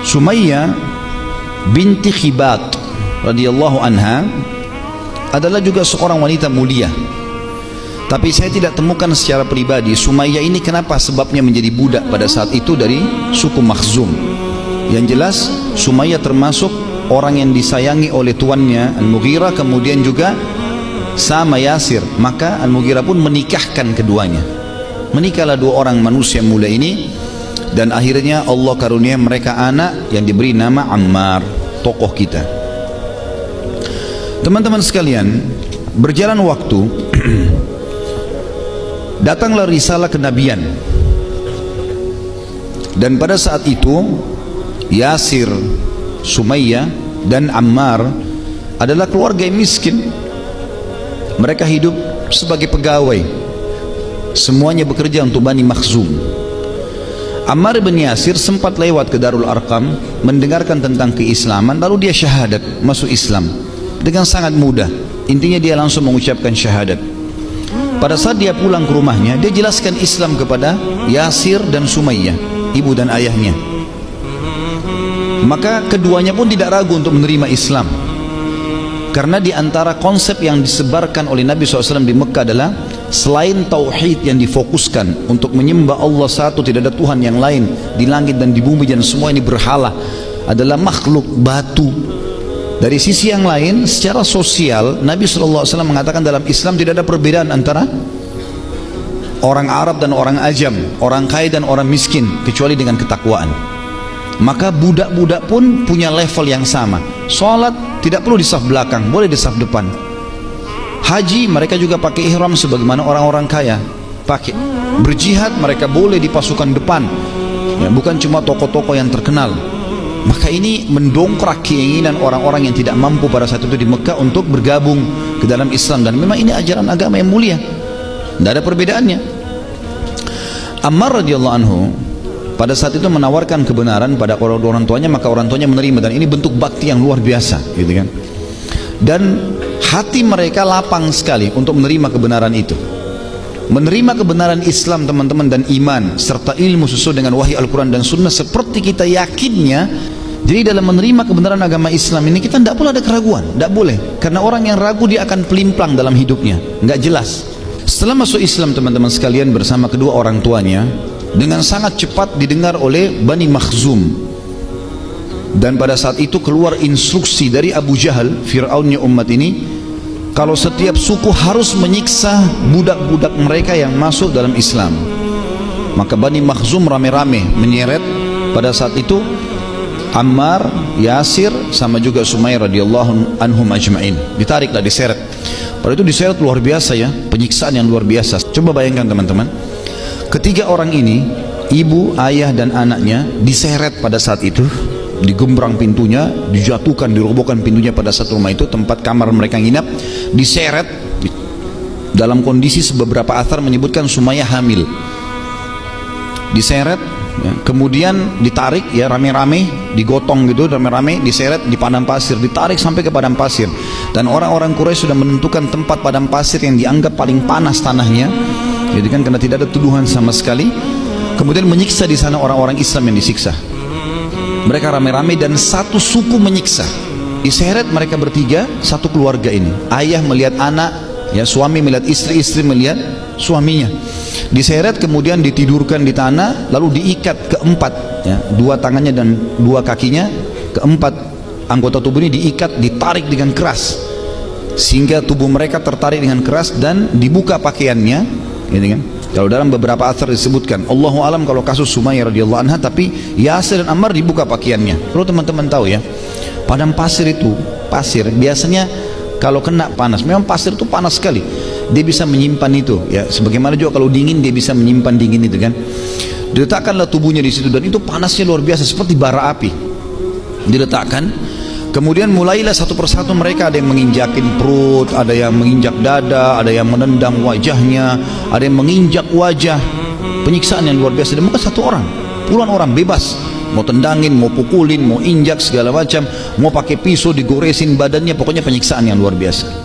Sumayyah binti Khibat radhiyallahu anha adalah juga seorang wanita mulia. Tapi saya tidak temukan secara pribadi Sumayyah ini kenapa sebabnya menjadi budak pada saat itu dari suku Makhzum. Yang jelas Sumayyah termasuk orang yang disayangi oleh tuannya Al-Mughirah, kemudian juga sama Yasir. Maka Al-Mughirah pun menikahkan keduanya. Menikahlah dua orang manusia mulia ini, dan akhirnya Allah karunia mereka anak yang diberi nama Ammar, tokoh kita. Teman-teman sekalian, berjalan waktu datanglah risalah kenabian, dan pada saat itu Yasir, Sumayyah dan Ammar adalah keluarga yang miskin. Mereka hidup sebagai pegawai, semuanya bekerja untuk Bani Makhzum. Ammar bin Yasir sempat lewat ke Darul Arqam, mendengarkan tentang keislaman, lalu dia syahadat, masuk Islam dengan sangat mudah. Intinya dia langsung mengucapkan syahadat. Pada saat dia pulang ke rumahnya, dia jelaskan Islam kepada Yasir dan Sumayyah, ibu dan ayahnya. Maka keduanya pun tidak ragu untuk menerima Islam, karena di antara konsep yang disebarkan oleh Nabi SAW di Mekah adalah selain tauhid yang difokuskan untuk menyembah Allah satu, tidak ada Tuhan yang lain di langit dan di bumi, dan semua ini berhala adalah makhluk batu. Dari sisi yang lain, secara sosial, Nabi SAW mengatakan dalam Islam tidak ada perbedaan antara orang Arab dan orang Ajam, orang kaya dan orang miskin, kecuali dengan ketakwaan. Maka budak-budak pun punya level yang sama. Sholat tidak perlu di saf belakang, boleh di saf depan. Haji mereka juga pakai ihram sebagaimana orang-orang kaya pakai. Berjihad mereka boleh di pasukan depan, ya, bukan cuma tokoh-tokoh yang terkenal. Maka ini mendongkrak keinginan orang-orang yang tidak mampu pada saat itu di Mekah untuk bergabung ke dalam Islam. Dan memang ini ajaran agama yang mulia, tidak ada perbedaannya. Ammar radhiyallahu anhu pada saat itu menawarkan kebenaran pada orang tuanya, maka orang tuanya menerima, dan ini bentuk bakti yang luar biasa, gitu kan. Dan hati mereka lapang sekali untuk menerima kebenaran itu, menerima kebenaran Islam, teman-teman, dan iman serta ilmu sesuai dengan wahyu Al-Quran dan Sunnah seperti kita yakinnya. Jadi dalam menerima kebenaran agama Islam ini kita tidak boleh ada keraguan, tidak boleh, karena orang yang ragu dia akan pelimplang dalam hidupnya, nggak jelas. Setelah masuk Islam, teman-teman sekalian, bersama kedua orang tuanya, dengan sangat cepat didengar oleh Bani Makhzum, dan pada saat itu keluar instruksi dari Abu Jahal, Fir'aunnya umat ini, kalau setiap suku harus menyiksa budak-budak mereka yang masuk dalam Islam. Maka Bani Makhzum rame-rame menyeret pada saat itu Ammar, Yasir, sama juga Sumayyah radhiyallahu anhum ajma'in. Ditariklah, diseret. Pada itu diseret luar biasa, ya, penyiksaan yang luar biasa. Coba bayangkan teman-teman, ketiga orang ini, ibu, ayah dan anaknya, diseret pada saat itu, digembrang pintunya, dijatuhkan, dirobohkan pintunya pada satu rumah itu, tempat kamar mereka nginap, diseret. Dalam kondisi beberapa athar menyebutkan Sumayyah hamil. Diseret, ya, kemudian ditarik, ya, rame-rame, digotong gitu, rame-rame, diseret di padang pasir, ditarik sampai ke padang pasir. Dan orang-orang Quraisy sudah menentukan tempat padang pasir yang dianggap paling panas tanahnya, jadi kan, karena tidak ada tuduhan sama sekali. Kemudian menyiksa di sana orang-orang Islam yang disiksa. Mereka rame-rame dan satu suku menyiksa. Diseret mereka bertiga, satu keluarga ini. Ayah melihat anak, ya, suami melihat istri, istri melihat suaminya. Diseret kemudian ditidurkan di tanah, lalu diikat keempat, ya, dua tangannya dan dua kakinya, keempat anggota tubuh ini diikat, ditarik dengan keras sehingga tubuh mereka tertarik dengan keras, dan dibuka pakaiannya, gitu kan. Kalau dalam beberapa athar disebutkan, Allahu alam kalau kasus Sumayyah radhiyallahu anha, tapi Yasir dan Ammar dibuka pakaiannya. Perlu teman-teman tahu, ya, padang pasir itu, pasir biasanya kalau kena panas, memang pasir itu panas sekali, dia bisa menyimpan itu, ya, sebagaimana juga kalau dingin dia bisa menyimpan dingin itu kan. Diletakkanlah tubuhnya di situ, dan itu panasnya luar biasa seperti bara api. Diletakkan, kemudian mulailah satu persatu mereka, ada yang menginjakin perut, ada yang menginjak dada, ada yang menendang wajahnya, ada yang menginjak wajah. Penyiksaan yang luar biasa, dan bukan satu orang, puluhan orang bebas, mau tendangin, mau pukulin, mau injak segala macam, mau pakai pisau digoresin badannya, pokoknya penyiksaan yang luar biasa.